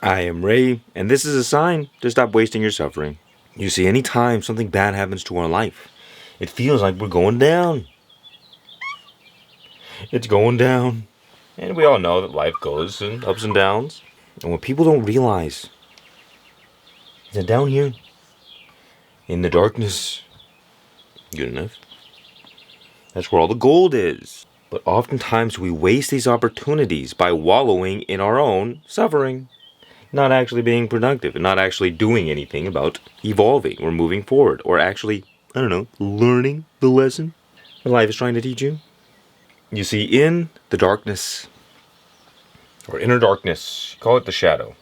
I am Ray, and this is a sign to stop wasting your suffering. You see, anytime something bad happens to our life, it feels like we're going down. It's going down. And we all know that life goes in ups and downs. And what people don't realize is that down here, in the darkness, good enough, that's where all the gold is. But oftentimes we waste these opportunities by wallowing in our own suffering. Not actually being productive and not actually doing anything about evolving or moving forward or actually, learning the lesson that life is trying to teach you. You see, in the darkness, or inner darkness, call it the shadow.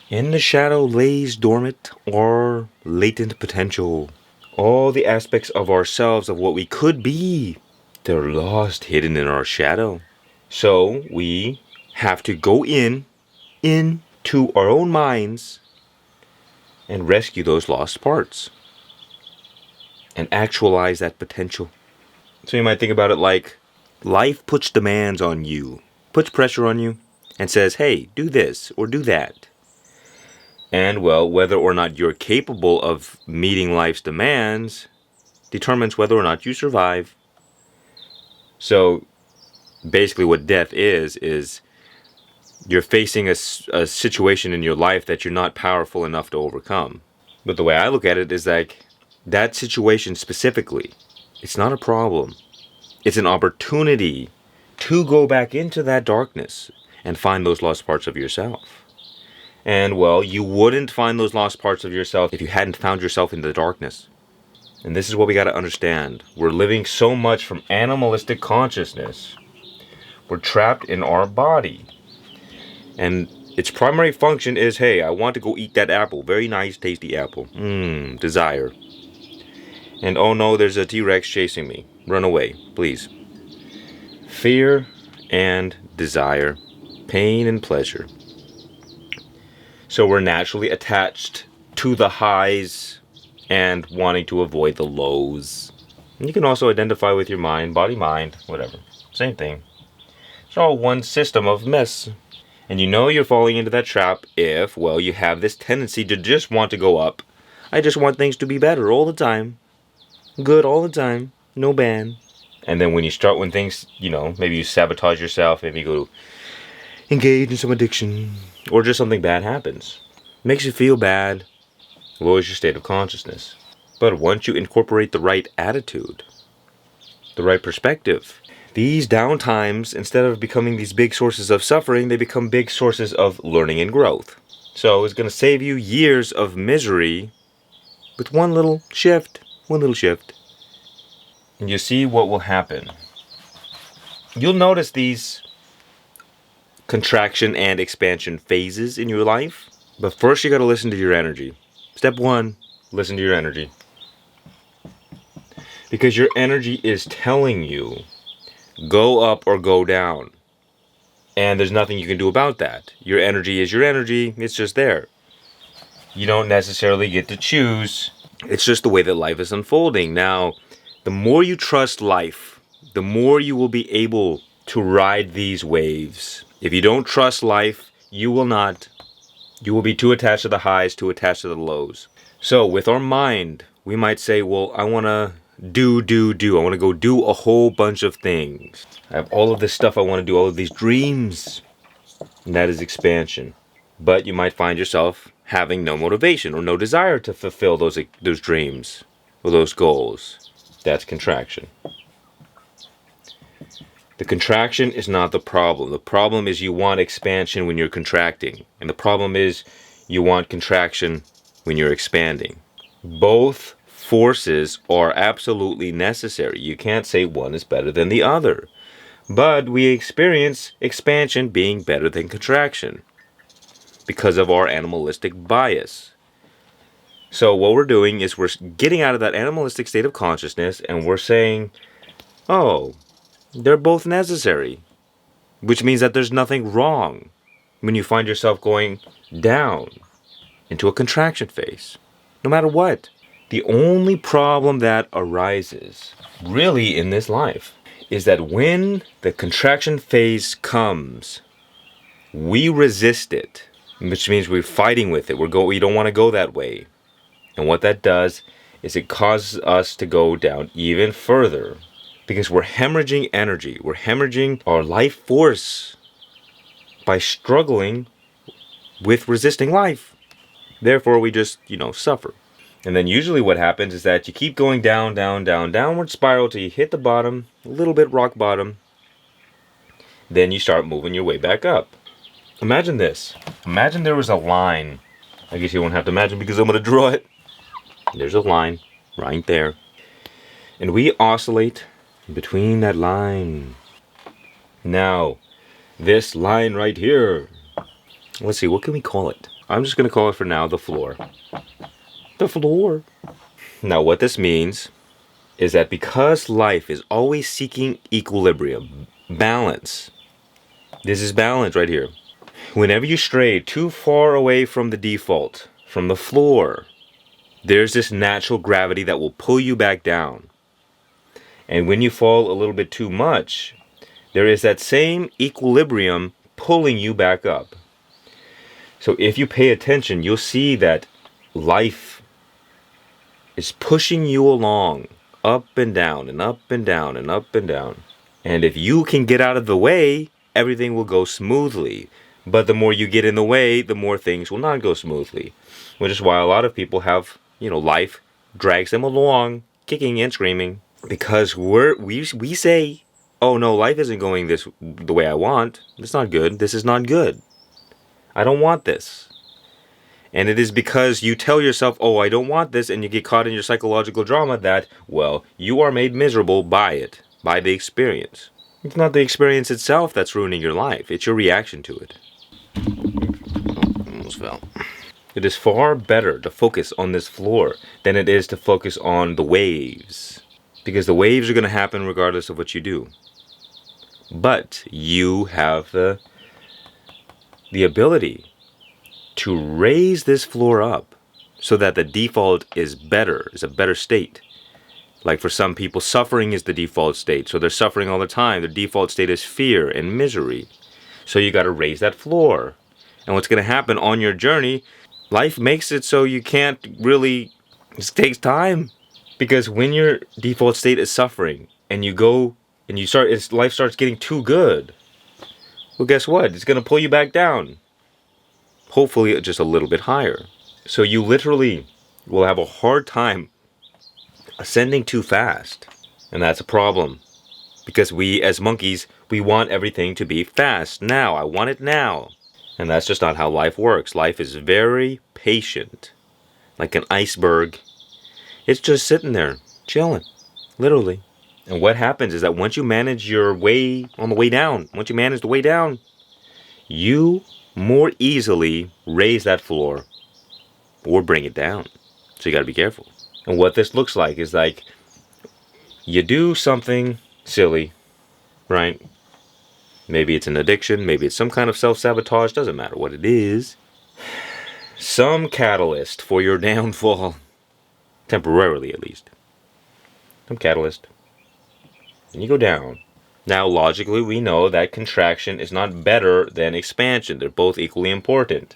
In the shadow lays dormant or latent potential. All the aspects of ourselves, of what we could be, they're lost, hidden in our shadow. So we have to go into our own minds and rescue those lost parts and actualize that potential. So you might think about it like life puts demands on you, puts pressure on you, and says, hey, do this or do that. And well, whether or not you're capable of meeting life's demands determines whether or not you survive. So basically what death is you're facing a situation in your life that you're not powerful enough to overcome. But the way I look at it is like that situation specifically, it's not a problem. It's an opportunity to go back into that darkness and find those lost parts of yourself. And well, you wouldn't find those lost parts of yourself if you hadn't found yourself in the darkness. And this is what we got to understand. We're living so much from animalistic consciousness. We're trapped in our body. And its primary function is, hey, I want to go eat that apple. Very nice, tasty apple. Desire. And oh no, there's a T-Rex chasing me. Run away, please. Fear and desire. Pain and pleasure. So we're naturally attached to the highs and wanting to avoid the lows. And you can also identify with your mind, body, mind, whatever. Same thing. It's all one system of mess. And you know you're falling into that trap if, well, you have this tendency to just want to go up. I just want things to be better all the time. Good all the time. No bad. And then when things, maybe you sabotage yourself, maybe you go engage in some addiction, or just something bad happens. Makes you feel bad, lowers your state of consciousness. But once you incorporate the right attitude, the right perspective, these downtimes, instead of becoming these big sources of suffering, they become big sources of learning and growth. So it's going to save you years of misery with one little shift. And you see what will happen. You'll notice these contraction and expansion phases in your life. But first you got to listen to your energy. Step 1, listen to your energy. Because your energy is telling you, go up or go down. And there's nothing you can do about that. Your energy is your energy. It's just there. You don't necessarily get to choose. It's just the way that life is unfolding. Now, the more you trust life, the more you will be able to ride these waves. If you don't trust life, you will not. You will be too attached to the highs, too attached to the lows. So with our mind, we might say, well, I want to do. I want to go do a whole bunch of things. I have all of this stuff I want to do, all of these dreams. And that is expansion. But you might find yourself having no motivation or no desire to fulfill those dreams or those goals. That's contraction. The contraction is not the problem. The problem is you want expansion when you're contracting. And the problem is you want contraction when you're expanding. Both forces are absolutely necessary. You can't say one is better than the other. But we experience expansion being better than contraction because of our animalistic bias. So what we're doing is we're getting out of that animalistic state of consciousness and we're saying, oh, they're both necessary. Which means that there's nothing wrong when you find yourself going down into a contraction phase. No matter what. The only problem that arises really in this life is that when the contraction phase comes, we resist it. which means we're fighting with it. We don't want to go that way. And what that does is it causes us to go down even further because we're hemorrhaging energy. We're hemorrhaging our life force by struggling with resisting life. Therefore, we just, suffer. And then usually what happens is that you keep going down, downward spiral till you hit the bottom, a little bit rock bottom. Then you start moving your way back up. Imagine this. Imagine there was a line. I guess you won't have to imagine because I'm going to draw it. There's a line right there. And we oscillate between that line. Now, this line right here. Let's see, what can we call it? I'm just going to call it for now the floor. The floor. Now, what this means is that because life is always seeking equilibrium, balance. This is balance right here. Whenever you stray too far away from the default, from the floor, there's this natural gravity that will pull you back down. And when you fall a little bit too much, there is that same equilibrium pulling you back up. So if you pay attention, you'll see that life is pushing you along, up and down, and up and down, and up and down. And if you can get out of the way, everything will go smoothly. But the more you get in the way, the more things will not go smoothly. Which is why a lot of people have, life drags them along, kicking and screaming. Because we say, oh no, life isn't going the way I want. It's not good. This is not good. I don't want this. And it is because you tell yourself, oh, I don't want this, and you get caught in your psychological drama that, well, you are made miserable by it, by the experience. It's not the experience itself that's ruining your life. It's your reaction to it. Almost fell. It is far better to focus on this floor than it is to focus on the waves. Because the waves are going to happen regardless of what you do. But you have the ability to raise this floor up so that the default is a better state. Like for some people, suffering is the default state. So they're suffering all the time. Their default state is fear and misery. So you got to raise that floor. And what's going to happen on your journey, life makes it so you can't really, it takes time. Because when your default state is suffering and you go and life starts getting too good, well, guess what? It's going to pull you back down. Hopefully just a little bit higher. So you literally will have a hard time ascending too fast. And that's a problem. Because we as monkeys, we want everything to be fast. Now. I want it now. And that's just not how life works. Life is very patient. Like an iceberg. It's just sitting there, chilling. Literally. And what happens is that once you manage your way on the way down, once you manage the way down, you more easily raise that floor or bring it down. So you got to be careful. And what this looks like is like you do something silly, right? Maybe it's an addiction, maybe it's some kind of self-sabotage, doesn't matter what it is. Some catalyst for your downfall, temporarily at least. Some catalyst. And you go down. Now, logically, we know that contraction is not better than expansion. They're both equally important.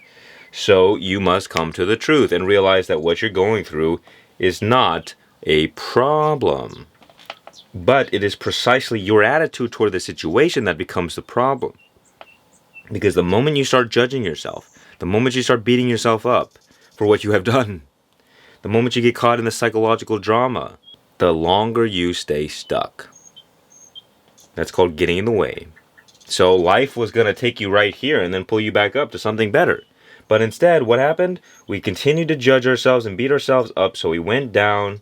So you must come to the truth and realize that what you're going through is not a problem. But it is precisely your attitude toward the situation that becomes the problem. Because the moment you start judging yourself, the moment you start beating yourself up for what you have done, the moment you get caught in the psychological drama, the longer you stay stuck. That's called getting in the way. So life was going to take you right here and then pull you back up to something better. But instead, what happened? We continued to judge ourselves and beat ourselves up, so we went down.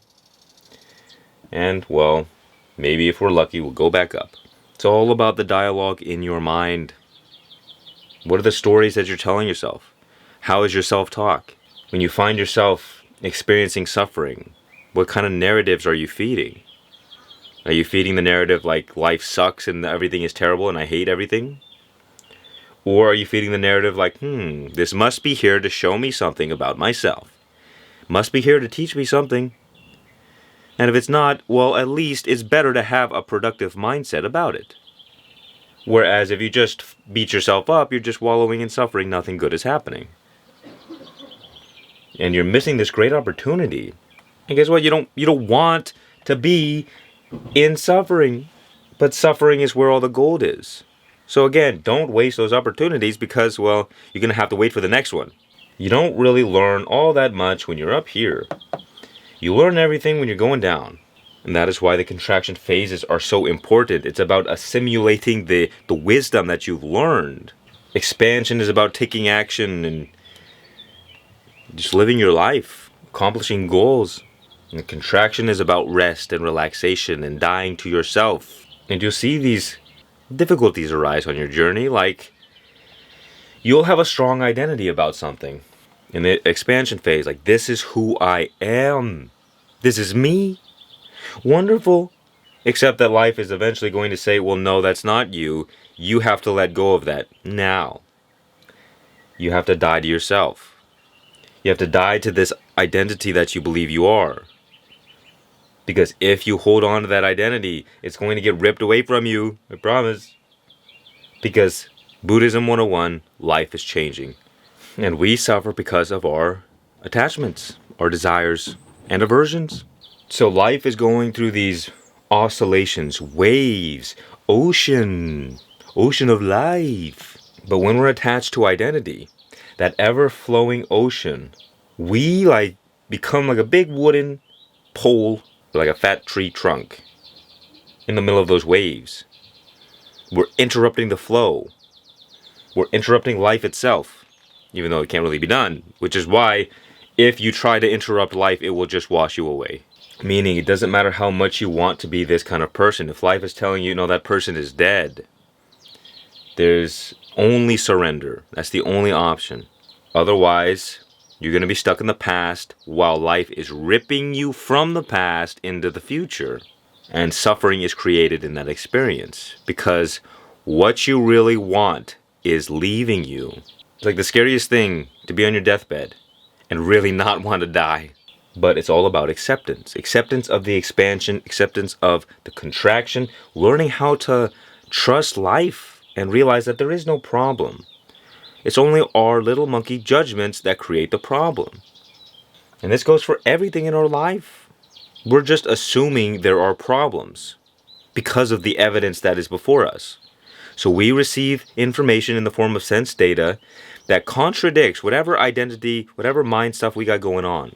And, well, maybe if we're lucky, we'll go back up. It's all about the dialogue in your mind. What are the stories that you're telling yourself? How is your self-talk? When you find yourself experiencing suffering, what kind of narratives are you feeding? Are you feeding the narrative like life sucks and everything is terrible and I hate everything? Or are you feeding the narrative like, this must be here to show me something about myself. Must be here to teach me something. And if it's not, well, at least it's better to have a productive mindset about it. Whereas if you just beat yourself up, you're just wallowing in suffering, nothing good is happening. And you're missing this great opportunity. And guess what? You don't want to be in suffering. But suffering is where all the gold is. So again, don't waste those opportunities because, well, you're going to have to wait for the next one. You don't really learn all that much when you're up here. You learn everything when you're going down. And that is why the contraction phases are so important. It's about assimilating the wisdom that you've learned. Expansion is about taking action and just living your life, accomplishing goals. And contraction is about rest and relaxation and dying to yourself. And you'll see these difficulties arise on your journey, like you'll have a strong identity about something. In the expansion phase, like, this is who I am. This is me. Wonderful. Except that life is eventually going to say, well, no, that's not you. You have to let go of that now. You have to die to yourself. You have to die to this identity that you believe you are. Because if you hold on to that identity, it's going to get ripped away from you. I promise. Because Buddhism 101, life is changing. And we suffer because of our attachments, our desires, and aversions. So life is going through these oscillations, waves, ocean of life. But when we're attached to identity, that ever-flowing ocean, we become like a big wooden pole, like a fat tree trunk, in the middle of those waves. We're interrupting the flow. We're interrupting life itself, even though it can't really be done. Which is why, if you try to interrupt life, it will just wash you away. Meaning, it doesn't matter how much you want to be this kind of person. If life is telling you, no, that person is dead, there's only surrender. That's the only option. Otherwise, you're going to be stuck in the past while life is ripping you from the past into the future. And suffering is created in that experience. Because what you really want is leaving you. It's like the scariest thing, to be on your deathbed and really not want to die. But it's all about acceptance. Acceptance of the expansion, acceptance of the contraction, learning how to trust life and realize that there is no problem. It's only our little monkey judgments that create the problem. And this goes for everything in our life. We're just assuming there are problems because of the evidence that is before us. So we receive information in the form of sense data that contradicts whatever identity, whatever mind stuff we got going on.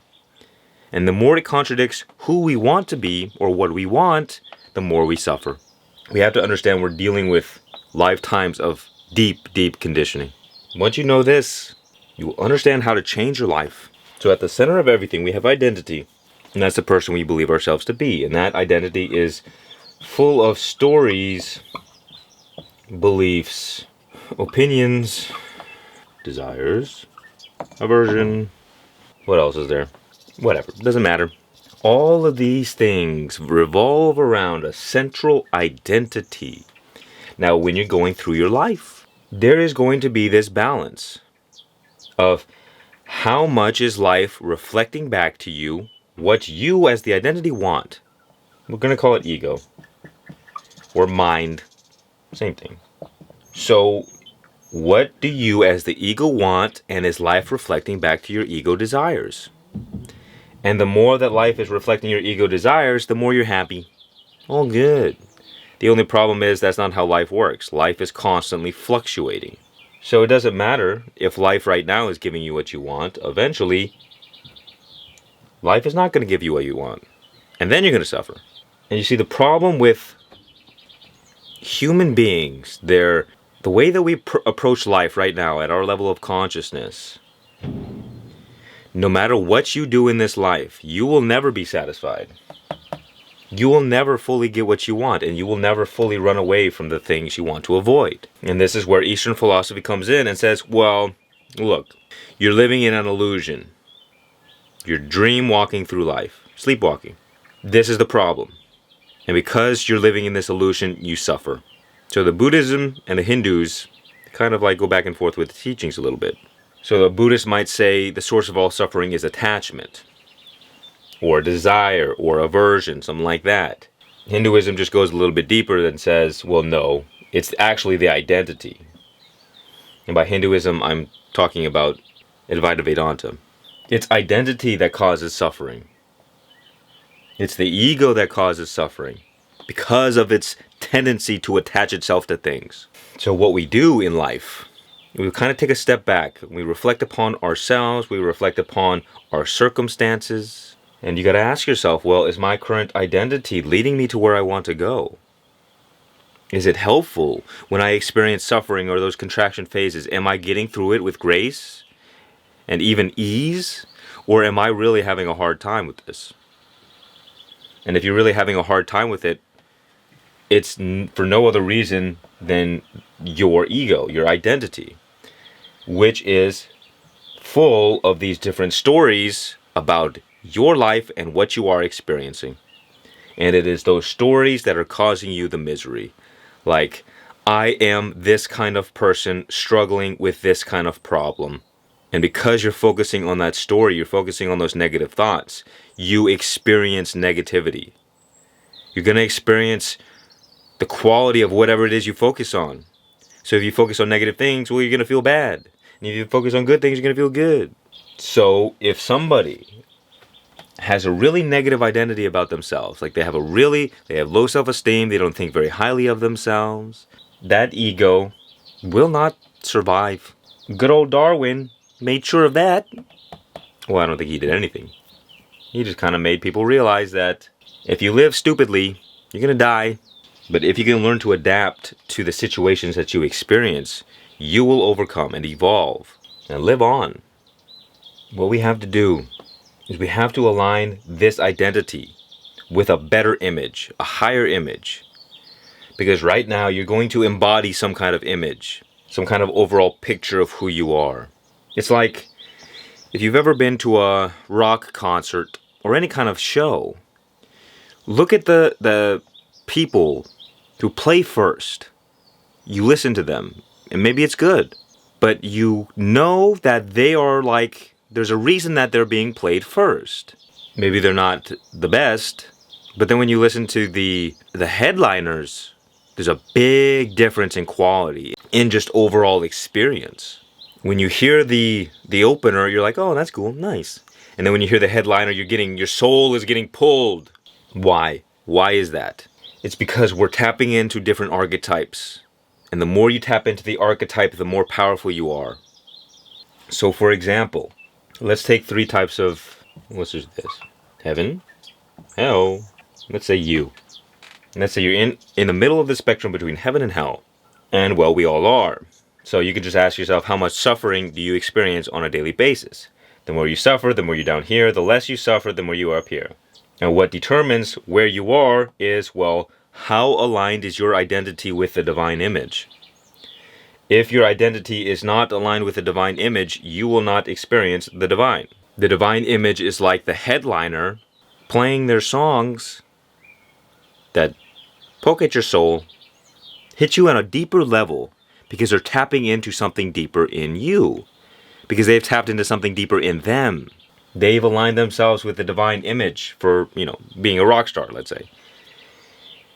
And the more it contradicts who we want to be or what we want, the more we suffer. We have to understand we're dealing with lifetimes of deep, deep conditioning. Once you know this, you will understand how to change your life. So at the center of everything, we have identity. And that's the person we believe ourselves to be. And that identity is full of stories, beliefs, opinions, desires, aversion. What else is there? Whatever, doesn't matter. All of these things revolve around a central identity. Now, when you're going through your life, there is going to be this balance of how much is life reflecting back to you what you as the identity want. We're going to call it ego or mind. Same thing. So what do you as the ego want, and is life reflecting back to your ego desires? And the more that life is reflecting your ego desires, the more you're happy. All good. The only problem is that's not how life works. Life is constantly fluctuating. So it doesn't matter if life right now is giving you what you want. Eventually, life is not going to give you what you want. And then you're going to suffer. And you see, the problem with human beings, the way that we approach life right now at our level of consciousness, no matter what you do in this life, you will never be satisfied. You will never fully get what you want, and you will never fully run away from the things you want to avoid. And this is where Eastern philosophy comes in and says, well, look, you're living in an illusion. You're dream walking through life, sleepwalking. This is the problem. And because you're living in this illusion, you suffer. So the Buddhism and the Hindus kind of like go back and forth with the teachings a little bit. So the Buddhist might say the source of all suffering is attachment, or desire, or aversion, something like that. Hinduism just goes a little bit deeper and says, well, no, It's actually the identity. And by Hinduism, I'm talking about Advaita Vedanta. It's identity that causes suffering. It's the ego that causes suffering because of its tendency to attach itself to things. So what we do in life, we kind of take a step back. We reflect upon ourselves. We reflect upon our circumstances. And you got to ask yourself, well, is my current identity leading me to where I want to go? Is it helpful when I experience suffering or those contraction phases? Am I getting through it with grace and even ease? Or am I really having a hard time with this? And if you're really having a hard time with it, it's for no other reason than your ego, your identity, which is full of these different stories about your life and what you are experiencing. And it is those stories that are causing you the misery. Like, I am this kind of person struggling with this kind of problem. And because you're focusing on that story, you're focusing on those negative thoughts, you experience negativity. You're going to experience the quality of whatever it is you focus on. So if you focus on negative things, well, you're going to feel bad. And if you focus on good things, you're going to feel good. So if somebody has a really negative identity about themselves, like they have low self-esteem, they don't think very highly of themselves, that ego will not survive. Good old Darwin made sure of that. Well, I don't think he did anything. He just kind of made people realize that if you live stupidly, you're going to die. But if you can learn to adapt to the situations that you experience, you will overcome and evolve and live on. What we have to do is we have to align this identity with a better image, a higher image. Because right now you're going to embody some kind of image, some kind of overall picture of who you are. It's like if you've ever been to a rock concert or any kind of show, look at the people who play first. You listen to them, and maybe it's good, but you know that they are like, there's a reason that they're being played first. Maybe they're not the best, but then when you listen to the headliners, there's a big difference in quality, in just overall experience. When you hear the opener, you're like, oh, that's cool, nice. And then when you hear the headliner, your soul is getting pulled. Why? Why is that? It's because we're tapping into different archetypes. And the more you tap into the archetype, the more powerful you are. So for example, let's take 3 types of, what's this? Heaven, hell, let's say you. Let's say you're in the middle of the spectrum between heaven and hell. And well, we all are. So you can just ask yourself, how much suffering do you experience on a daily basis? The more you suffer, the more you're down here. The less you suffer, the more you are up here. And what determines where you are is, well, how aligned is your identity with the divine image? If your identity is not aligned with the divine image, you will not experience the divine. The divine image is like the headliner playing their songs that poke at your soul, hit you on a deeper level, because they're tapping into something deeper in you. Because they've tapped into something deeper in them. They've aligned themselves with the divine image for, being a rock star, let's say.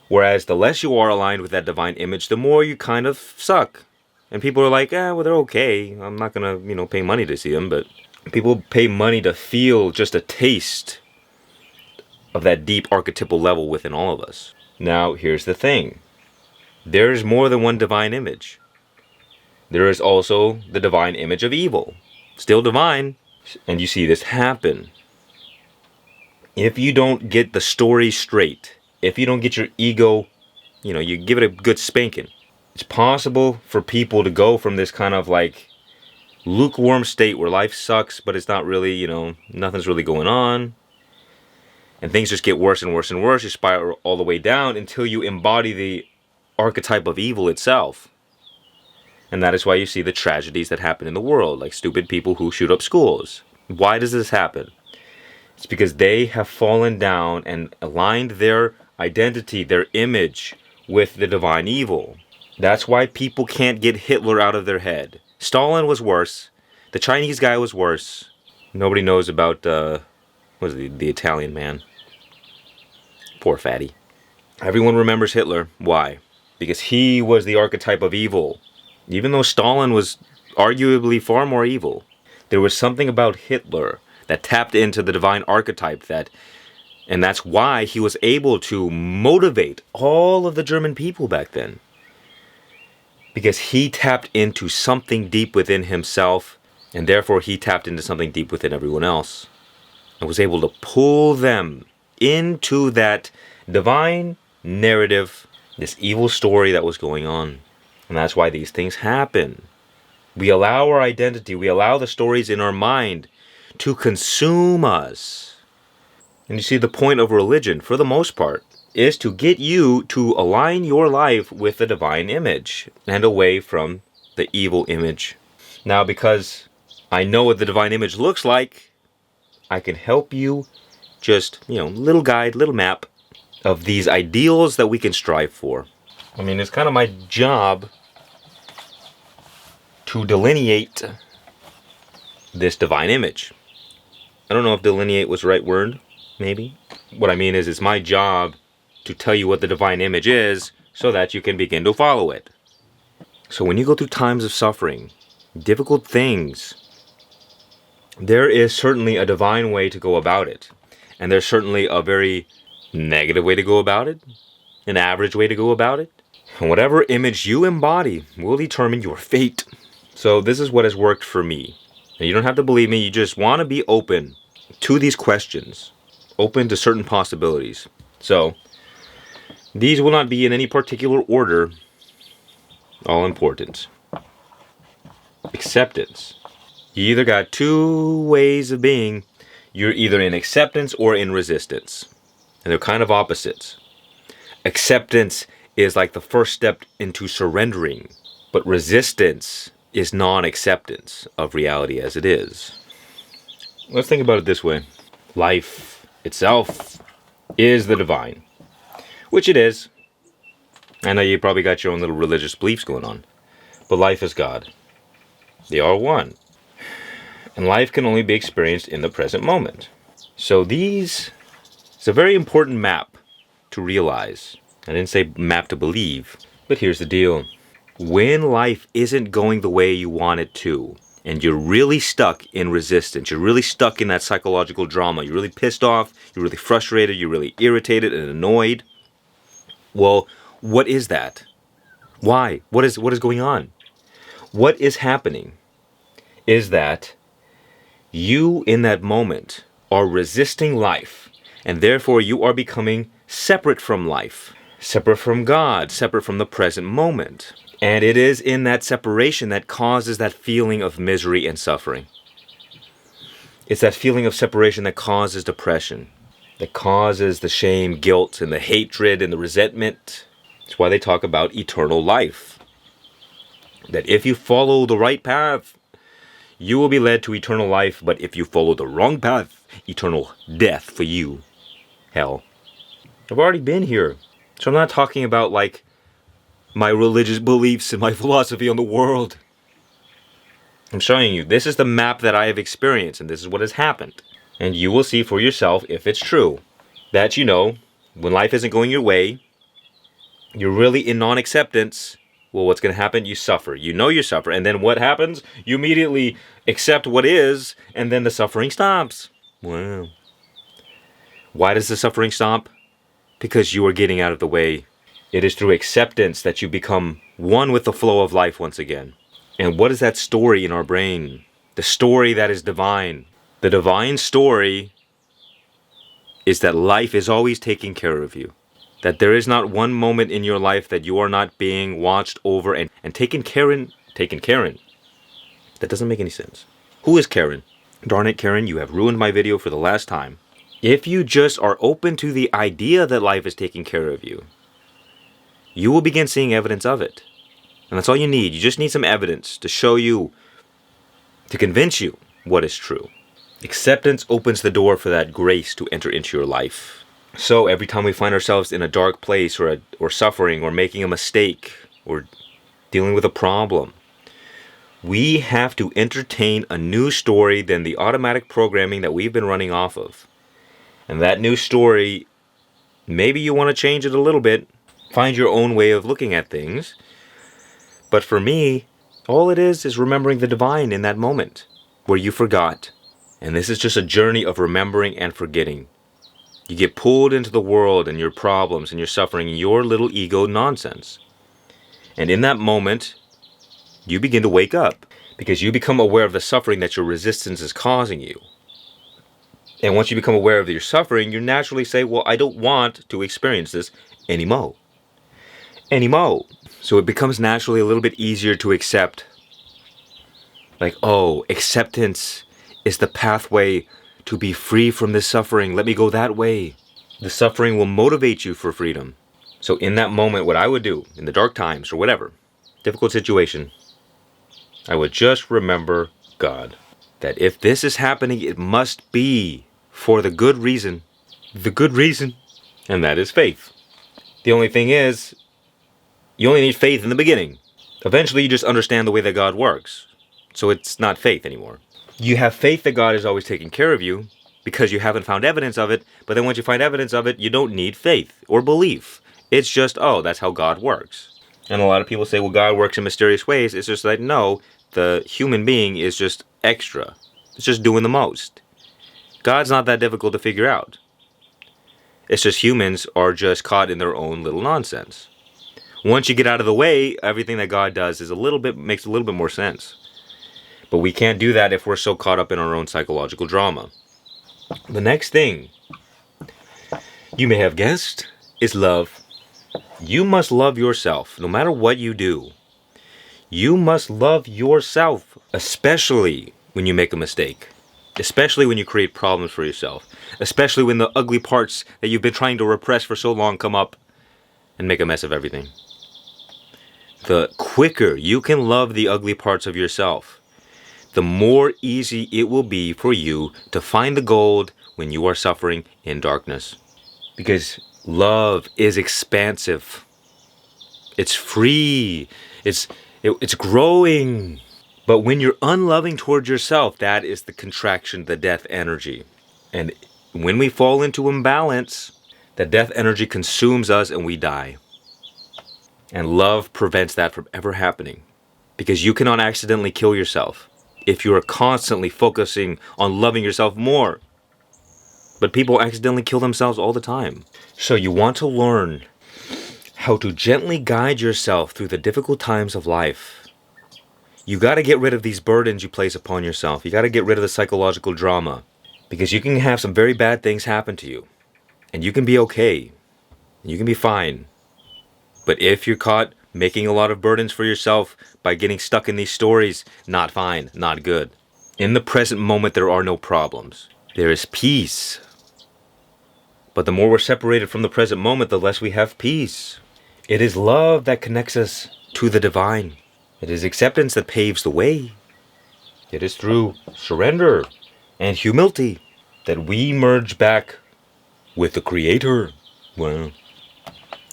Whereas the less you are aligned with that divine image, the more you kind of suck. And people are like, well, they're okay. I'm not going to, pay money to see them. But people pay money to feel just a taste of that deep archetypal level within all of us. Now, here's the thing. There is more than one divine image. There is also the divine image of evil. Still divine. And you see this happen. If you don't get the story straight, if you don't get your ego, you give it a good spanking, it's possible for people to go from this kind of like lukewarm state where life sucks, but it's not really, nothing's really going on. And things just get worse and worse and worse. You spiral all the way down until you embody the archetype of evil itself. And that is why you see the tragedies that happen in the world, like stupid people who shoot up schools. Why does this happen? It's because they have fallen down and aligned their identity, their image, with the divine evil. That's why people can't get Hitler out of their head. Stalin was worse. The Chinese guy was worse. Nobody knows about, the Italian man. Poor fatty. Everyone remembers Hitler. Why? because he was the archetype of evil. Even though Stalin was arguably far more evil, there was something about Hitler that tapped into the divine archetype and that's why he was able to motivate all of the German people back then. Because he tapped into something deep within himself, and therefore he tapped into something deep within everyone else, and was able to pull them into that divine narrative, this evil story that was going on. And that's why these things happen. We allow our identity, we allow the stories in our mind to consume us. And you see, the point of religion, for the most part, is to get you to align your life with the divine image and away from the evil image. Now, because I know what the divine image looks like, I can help you just, little guide, little map of these ideals that we can strive for. I mean, it's kind of my job to delineate this divine image. I don't know if delineate was the right word, maybe. What I mean is, it's my job to tell you what the divine image is so that you can begin to follow it. So when you go through times of suffering, difficult things, there is certainly a divine way to go about it. And there's certainly a very negative way to go about it, an average way to go about it. And whatever image you embody will determine your fate. So this is what has worked for me. And you don't have to believe me, you just want to be open to these questions, open to certain possibilities. So these will not be in any particular order, all important. Acceptance. You either got two ways of being. You're either in acceptance or in resistance. And they're kind of opposites. Acceptance is like the first step into surrendering. But resistance is non-acceptance of reality as it is. Let's think about it this way. Life itself is the divine. Which it is. I know you probably got your own little religious beliefs going on. But life is God. They are one. And life can only be experienced in the present moment. So it's a very important map to realize. I didn't say map to believe. But here's the deal. When life isn't going the way you want it to, and you're really stuck in resistance, you're really stuck in that psychological drama, you're really pissed off, you're really frustrated, you're really irritated and annoyed, well, what is that? Why? What is going on? What is happening is that you, in that moment, are resisting life, and therefore you are becoming separate from life, separate from God, separate from the present moment. And it is in that separation that causes that feeling of misery and suffering. It's that feeling of separation that causes depression, that causes the shame, guilt, and the hatred and the resentment. That's why they talk about eternal life. That if you follow the right path, you will be led to eternal life, but if you follow the wrong path, eternal death for you. Hell. I've already been here. So I'm not talking about like my religious beliefs and my philosophy on the world. I'm showing you, this is the map that I have experienced, and this is what has happened. And you will see for yourself if it's true. That when life isn't going your way, you're really in non-acceptance. Well, what's going to happen? You suffer. You suffer. And then what happens? You immediately accept what is, and then the suffering stops. Wow. Why does the suffering stop? Because you are getting out of the way. It is through acceptance that you become one with the flow of life once again. And what is that story in our brain? The story that is divine. The divine story is that life is always taking care of you. That there is not one moment in your life that you are not being watched over and taken Karen. That doesn't make any sense. Who is Karen? Darn it, Karen, you have ruined my video for the last time. If you just are open to the idea that life is taking care of you, you will begin seeing evidence of it. And that's all you need. You just need some evidence to show you, to convince you what is true. Acceptance opens the door for that grace to enter into your life. So every time we find ourselves in a dark place or suffering or making a mistake or dealing with a problem, we have to entertain a new story than the automatic programming that we've been running off of. And that new story, maybe you want to change it a little bit. Find your own way of looking at things. But for me, all it is remembering the divine in that moment where you forgot. And this is just a journey of remembering and forgetting. You get pulled into the world and your problems and your suffering, your little ego nonsense. And in that moment, you begin to wake up because you become aware of the suffering that your resistance is causing you. And once you become aware of your suffering, you naturally say, well, I don't want to experience this anymore. So it becomes naturally a little bit easier to accept. Like, oh, acceptance is the pathway to be free from this suffering. Let me go that way. The suffering will motivate you for freedom. So in that moment, what I would do, in the dark times or whatever, difficult situation, I would just remember God. That if this is happening, it must be for the good reason. The good reason. And that is faith. The only thing is, you only need faith in the beginning. Eventually, you just understand the way that God works. So it's not faith anymore. You have faith that God is always taking care of you because you haven't found evidence of it. But then once you find evidence of it, you don't need faith or belief. It's just, oh, that's how God works. And a lot of people say, well, God works in mysterious ways. It's just like, no, the human being is just extra. It's just doing the most. God's not that difficult to figure out. It's just humans are just caught in their own little nonsense. Once you get out of the way, everything that God does is makes a little bit more sense. But we can't do that if we're so caught up in our own psychological drama. The next thing you may have guessed is love. You must love yourself, no matter what you do. You must love yourself, especially when you make a mistake. Especially when you create problems for yourself. Especially when the ugly parts that you've been trying to repress for so long come up and make a mess of everything. The quicker you can love the ugly parts of yourself, the more easy it will be for you to find the gold when you are suffering in darkness. Because love is expansive. It's free. It's growing. But when you're unloving towards yourself, that is the contraction, the death energy. And when we fall into imbalance, the death energy consumes us and we die. And love prevents that from ever happening. Because you cannot accidentally kill yourself if you are constantly focusing on loving yourself more. But people accidentally kill themselves all the time. So you want to learn how to gently guide yourself through the difficult times of life. You got to get rid of these burdens you place upon yourself. You got to get rid of the psychological drama. Because you can have some very bad things happen to you. And you can be okay. You can be fine. But if you're caught making a lot of burdens for yourself by getting stuck in these stories, not fine, not good. In the present moment, there are no problems. There is peace. But the more we're separated from the present moment, the less we have peace. It is love that connects us to the divine. It is acceptance that paves the way. It is through surrender and humility that we merge back with the Creator. Well,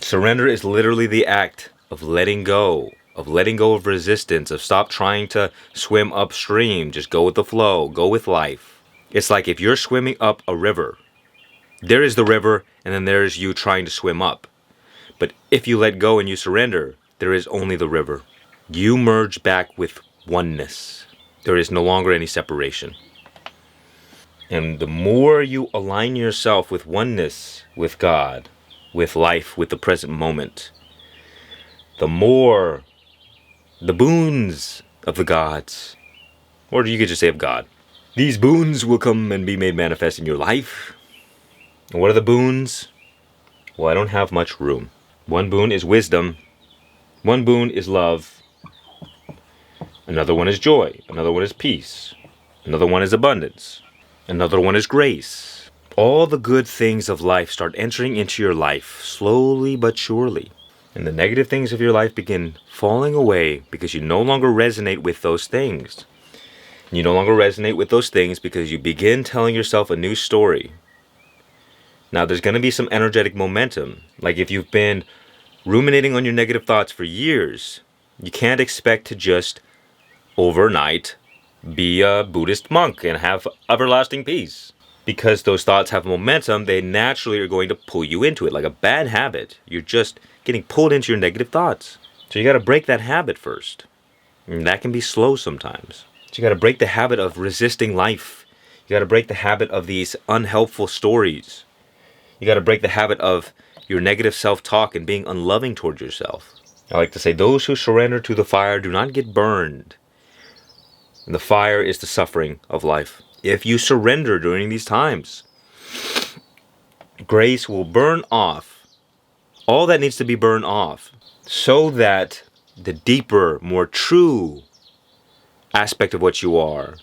surrender is literally the act of letting go of resistance, of stop trying to swim upstream. Just go with the flow, go with life. It's like if you're swimming up a river, there is the river and then there's you trying to swim up. But if you let go and you surrender, there is only the river. You merge back with oneness. There is no longer any separation. And the more you align yourself with oneness, with God, with life, with the present moment, the more the boons of the gods, or you could just say of God, these boons will come and be made manifest in your life. And what are the boons? Well, I don't have much room. One boon is wisdom. One boon is love. Another one is joy. Another one is peace. Another one is abundance. Another one is grace. All the good things of life start entering into your life, slowly but surely. And the negative things of your life begin falling away because you no longer resonate with those things. You no longer resonate with those things because you begin telling yourself a new story. Now, there's going to be some energetic momentum. Like if you've been ruminating on your negative thoughts for years, you can't expect to just overnight be a Buddhist monk and have everlasting peace. because those thoughts have momentum, they naturally are going to pull you into it. Like a bad habit, you're just getting pulled into your negative thoughts. So you got to break that habit first. And that can be slow sometimes. So you got to break the habit of resisting life. You got to break the habit of these unhelpful stories. You got to break the habit of your negative self-talk and being unloving towards yourself. I like to say, those who surrender to the fire do not get burned. And the fire is the suffering of life. If you surrender during these times, grace will burn off all that needs to be burned off so that the deeper, more true aspect of what you are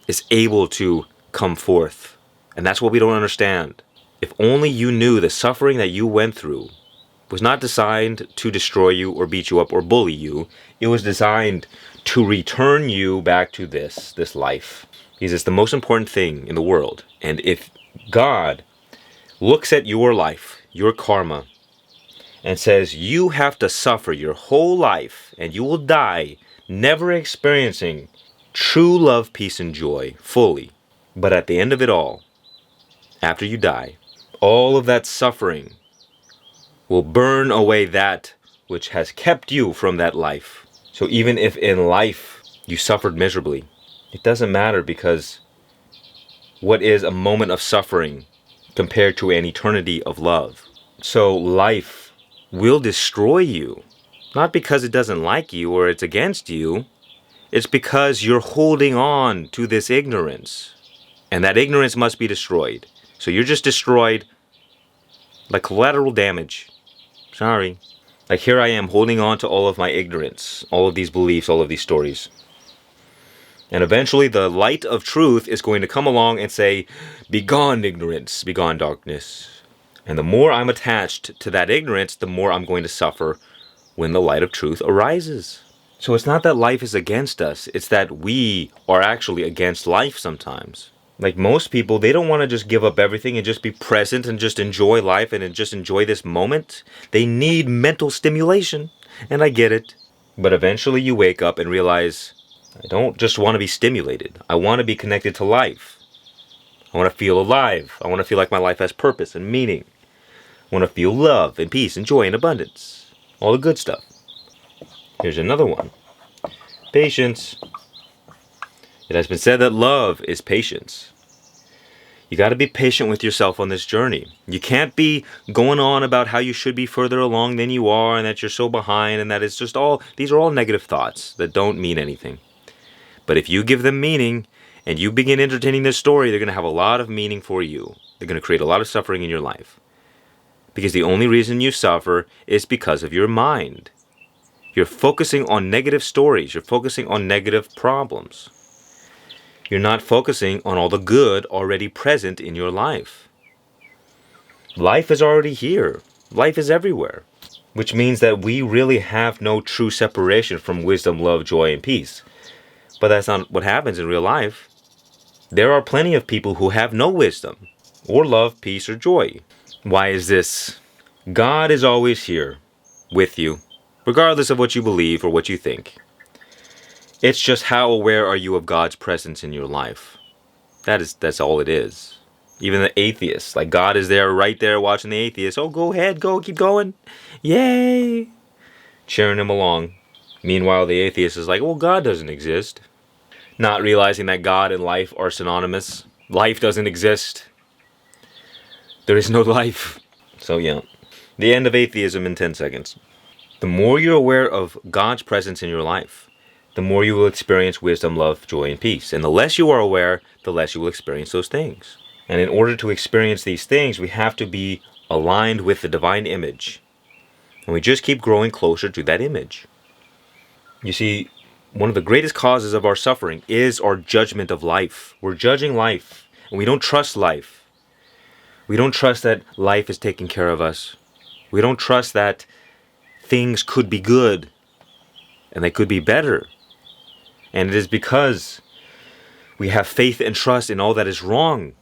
is able to come forth. And that's what we don't understand. If only you knew the suffering that you went through was not designed to destroy you or beat you up or bully you. It was designed to return you back to this life. Because it's the most important thing in the world. And if God looks at your life, your karma, and says you have to suffer your whole life and you will die never experiencing true love, peace, and joy fully. But at the end of it all, after you die, all of that suffering will burn away that which has kept you from that life. So even if in life you suffered miserably, it doesn't matter, because what is a moment of suffering compared to an eternity of love? So life will destroy you, not because it doesn't like you or it's against you. It's because you're holding on to this ignorance. And that ignorance must be destroyed. So you're just destroyed like collateral damage. Sorry. Like here I am holding on to all of my ignorance, all of these beliefs, all of these stories. And eventually the light of truth is going to come along and say, "Begone ignorance, begone darkness." And the more I'm attached to that ignorance, the more I'm going to suffer when the light of truth arises. So it's not that life is against us, it's that we are actually against life sometimes. Like most people, they don't want to just give up everything and just be present and just enjoy life and just enjoy this moment. They need mental stimulation, and I get it. But eventually you wake up and realize, I don't just want to be stimulated. I want to be connected to life. I want to feel alive. I want to feel like my life has purpose and meaning. I want to feel love and peace and joy and abundance. All the good stuff. Here's another one. Patience. It has been said that love is patience. You got to be patient with yourself on this journey. You can't be going on about how you should be further along than you are and that you're so behind and that it's just all, these are all negative thoughts that don't mean anything. But if you give them meaning and you begin entertaining this story, they're going to have a lot of meaning for you. They're going to create a lot of suffering in your life. Because the only reason you suffer is because of your mind. You're focusing on negative stories. You're focusing on negative problems. You're not focusing on all the good already present in your life. Life is already here. Life is everywhere. Which means that we really have no true separation from wisdom, love, joy, and peace. But that's not what happens in real life. There are plenty of people who have no wisdom, or love, peace, or joy. Why is this? God is always here with you, regardless of what you believe or what you think. It's just how aware are you of God's presence in your life? That's all it is. Even the atheists, like God is there, right there watching the atheist. Oh, go ahead, go, keep going. Yay! Cheering him along. Meanwhile, the atheist is like, well, God doesn't exist. Not realizing that God and life are synonymous. Life doesn't exist. There is no life. So yeah, the end of atheism in 10 seconds. The more you're aware of God's presence in your life, the more you will experience wisdom, love, joy, and peace. And the less you are aware, the less you will experience those things. And in order to experience these things, we have to be aligned with the divine image. And we just keep growing closer to that image. You see, one of the greatest causes of our suffering is our judgment of life. We're judging life, and we don't trust life. We don't trust that life is taking care of us. We don't trust that things could be good, and they could be better. And it is because we have faith and trust in all that is wrong,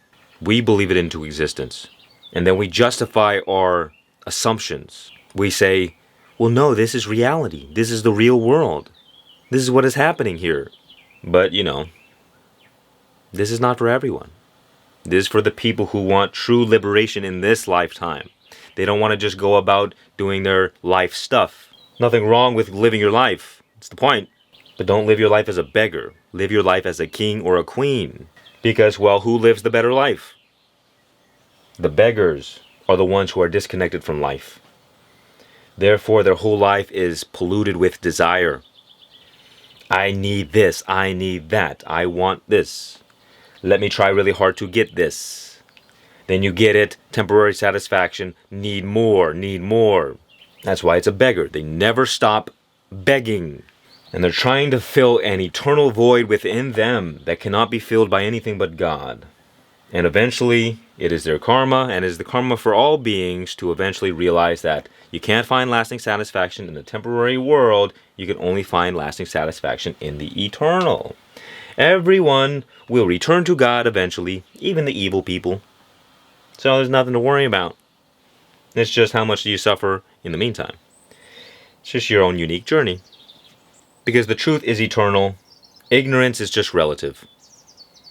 we believe it into existence. And then we justify our assumptions. We say, well, no, this is reality. This is the real world. This is what is happening here. But, this is not for everyone. This is for the people who want true liberation in this lifetime. They don't want to just go about doing their life stuff. Nothing wrong with living your life. It's the point. But don't live your life as a beggar. Live your life as a king or a queen. Because, well, who lives the better life? The beggars are the ones who are disconnected from life. Therefore, their whole life is polluted with desire. I need this. I need that. I want this. Let me try really hard to get this. Then you get it. Temporary satisfaction. Need more. Need more. That's why it's a beggar. They never stop begging. And they're trying to fill an eternal void within them that cannot be filled by anything but God. And eventually, it is their karma, and it is the karma for all beings to eventually realize that you can't find lasting satisfaction in the temporary world. You can only find lasting satisfaction in the eternal. Everyone will return to God eventually, even the evil people. So there's nothing to worry about. It's just how much do you suffer in the meantime. It's just your own unique journey. Because the truth is eternal. Ignorance is just relative.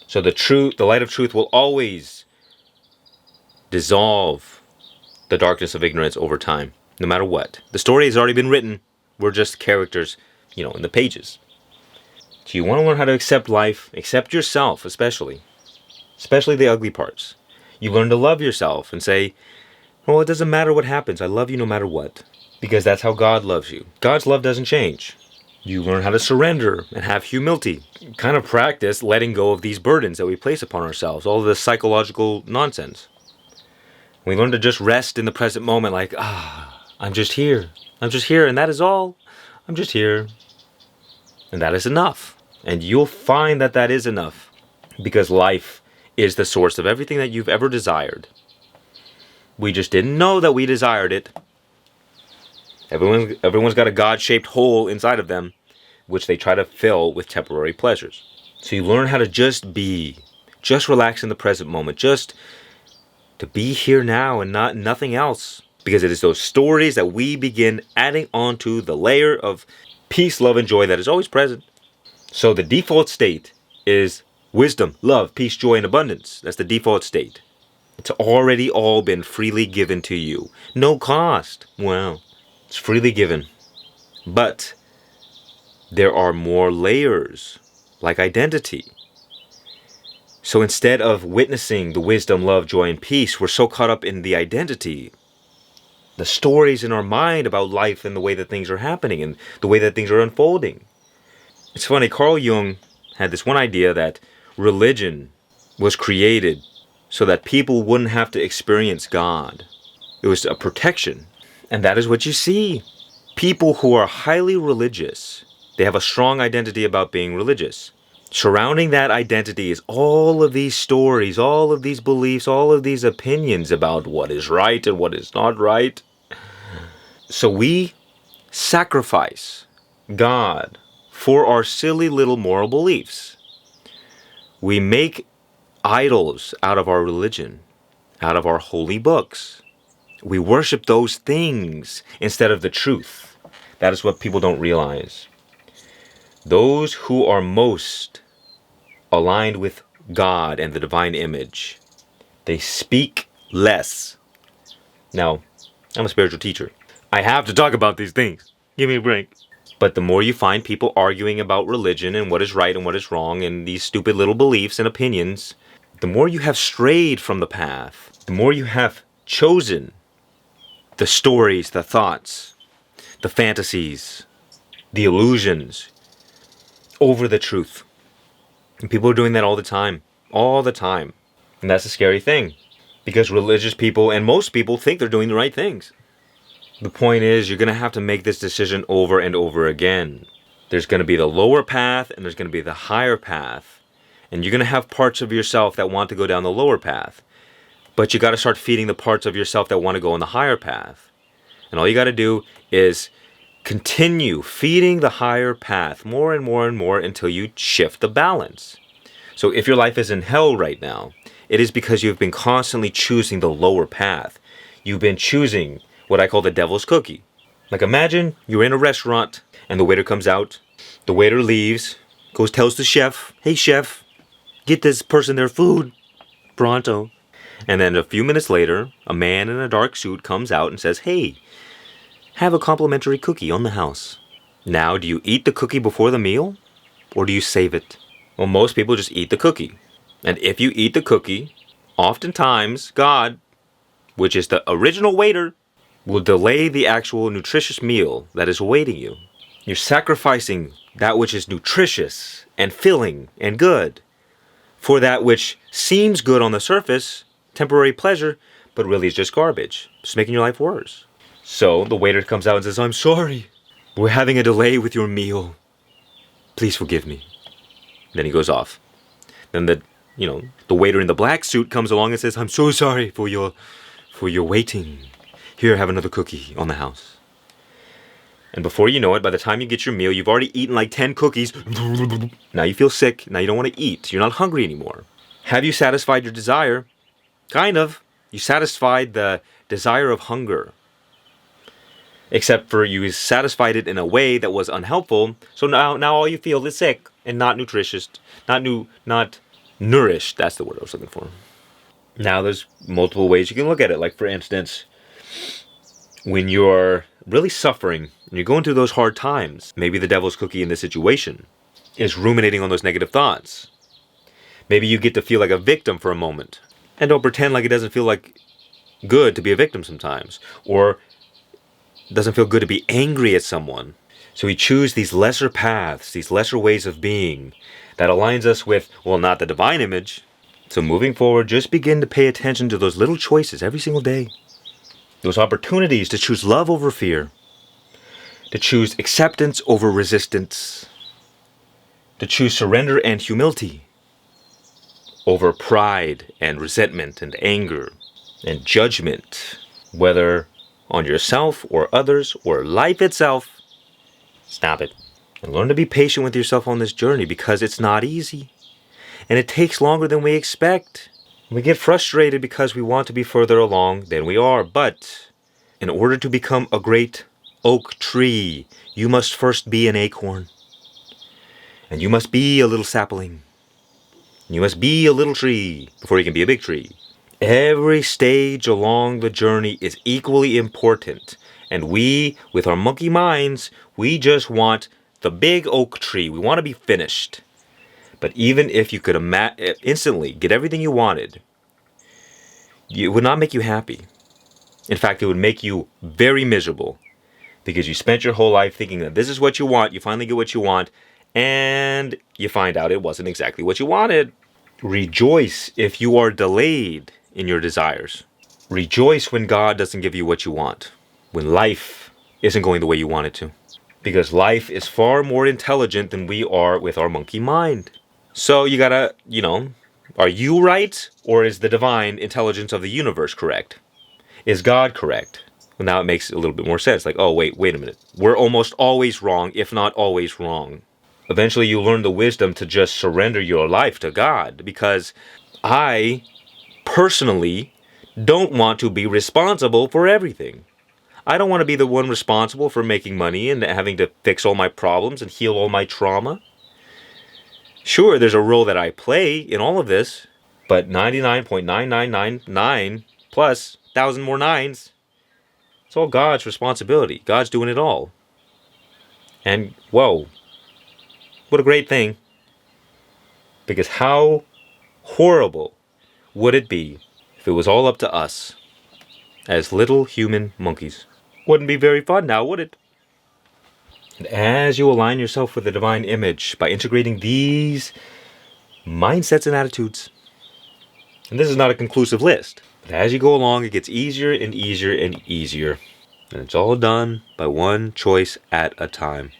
So the light of truth will always dissolve the darkness of ignorance over time, no matter what. The story has already been written. We're just characters, in the pages. So you want to learn how to accept life, accept yourself especially the ugly parts. You learn to love yourself and say, well, it doesn't matter what happens. I love you no matter what. Because that's how God loves you. God's love doesn't change. You learn how to surrender and have humility. Kind of practice letting go of these burdens that we place upon ourselves, all of this psychological nonsense. We learn to just rest in the present moment like, I'm just here. I'm just here, and that is all. I'm just here. And that is enough. And you'll find that that is enough. Because life is the source of everything that you've ever desired. We just didn't know that we desired it. Everyone's got a God-shaped hole inside of them, which they try to fill with temporary pleasures. So you learn how to just be, just relax in the present moment, just to be here now and nothing else. Because it is those stories that we begin adding onto the layer of peace, love, and joy that is always present. So the default state is wisdom, love, peace, joy, and abundance. That's the default state. It's already all been freely given to you. No cost. Wow. It's freely given. But there are more layers, like identity. So instead of witnessing the wisdom, love, joy, and peace, we're so caught up in the identity. The stories in our mind about life and the way that things are happening and the way that things are unfolding. It's funny, Carl Jung had this one idea that religion was created so that people wouldn't have to experience God. It was a protection. And that is what you see. People who are highly religious, they have a strong identity about being religious. Surrounding that identity is all of these stories, all of these beliefs, all of these opinions about what is right and what is not right. So we sacrifice God for our silly little moral beliefs. We make idols out of our religion, out of our holy books. We worship those things instead of the truth. That is what people don't realize. Those who are most aligned with God and the divine image, they speak less. Now, I'm a spiritual teacher. I have to talk about these things. Give me a break. But the more you find people arguing about religion and what is right and what is wrong and these stupid little beliefs and opinions, the more you have strayed from the path, the more you have chosen the stories, the thoughts, the fantasies, the illusions over the truth. And people are doing that all the time. All the time. And that's a scary thing. Because religious people and most people think they're doing the right things. The point is, you're going to have to make this decision over and over again. There's going to be the lower path and there's going to be the higher path. And you're going to have parts of yourself that want to go down the lower path. But you got to start feeding the parts of yourself that want to go on the higher path. And all you got to do is continue feeding the higher path more and more and more until you shift the balance. So if your life is in hell right now, it is because you've been constantly choosing the lower path. You've been choosing what I call the devil's cookie. Like imagine you're in a restaurant and the waiter comes out. The waiter leaves, tells the chef, hey chef, get this person their food. Pronto. And then a few minutes later, a man in a dark suit comes out and says, hey, have a complimentary cookie on the house. Now, do you eat the cookie before the meal? Or do you save it? Well, most people just eat the cookie. And if you eat the cookie, oftentimes God, which is the original waiter, will delay the actual nutritious meal that is awaiting you. You're sacrificing that which is nutritious and filling and good for that which seems good on the surface, temporary pleasure, but really is just garbage, just making your life worse. So the waiter comes out and says, I'm sorry. We're having a delay with your meal. Please forgive me. Then he goes off. Then the waiter in the black suit comes along and says, I'm so sorry for your waiting. Here, have another cookie on the house. And before you know it, by the time you get your meal, you've already eaten like 10 cookies. Now you feel sick. Now you don't want to eat. You're not hungry anymore. Have you satisfied your desire? Kind of. You satisfied the desire of hunger. Except for you satisfied it in a way that was unhelpful. So now all you feel is sick and not nutritious, not nourished. That's the word I was looking for. Now there's multiple ways you can look at it. Like for instance, when you're really suffering and you're going through those hard times, maybe the devil's cookie in this situation is ruminating on those negative thoughts. Maybe you get to feel like a victim for a moment. And don't pretend like it doesn't feel like good to be a victim sometimes. Or it doesn't feel good to be angry at someone. So we choose these lesser paths, these lesser ways of being that aligns us with, well, not the divine image. So moving forward, just begin to pay attention to those little choices every single day. Those opportunities to choose love over fear. To choose acceptance over resistance. To choose surrender and humility over pride and resentment and anger and judgment, whether on yourself or others or life itself. Stop it. And learn to be patient with yourself on this journey because it's not easy. And it takes longer than we expect. We get frustrated because we want to be further along than we are. But in order to become a great oak tree, you must first be an acorn. And you must be a little sapling. You must be a little tree before you can be a big tree. Every stage along the journey is equally important. And we, with our monkey minds, we just want the big oak tree. We want to be finished. But even if you could instantly get everything you wanted, it would not make you happy. In fact, it would make you very miserable. Because you spent your whole life thinking that this is what you want, you finally get what you want, and you find out it wasn't exactly what you wanted. Rejoice if you are delayed in your desires. Rejoice when God doesn't give you what you want. When life isn't going the way you want it to. Because life is far more intelligent than we are with our monkey mind. So you gotta, are you right? Or is the divine intelligence of the universe correct? Is God correct? Well, now it makes a little bit more sense. Like, oh, wait a minute. We're almost always wrong, if not always wrong. Eventually you learn the wisdom to just surrender your life to God. Because I personally don't want to be responsible for everything. I don't want to be the one responsible for making money and having to fix all my problems and heal all my trauma. Sure, there's a role that I play in all of this, but 99.9999 plus 1,000 more nines, it's all God's responsibility. God's doing it all. And, whoa, what a great thing. Because how horrible would it be if it was all up to us as little human monkeys? Wouldn't be very fun now, would it? And as you align yourself with the divine image by integrating these mindsets and attitudes, and this is not a conclusive list, but as you go along, it gets easier and easier and easier. And it's all done by one choice at a time.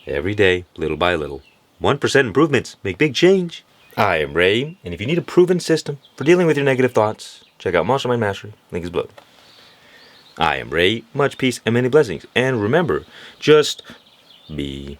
Every day, little by little. 1% improvements make big change. I am Ray, and if you need a proven system for dealing with your negative thoughts, check out Mastermind Mastery. Link is below. I am Ray, much peace and many blessings. And remember, just be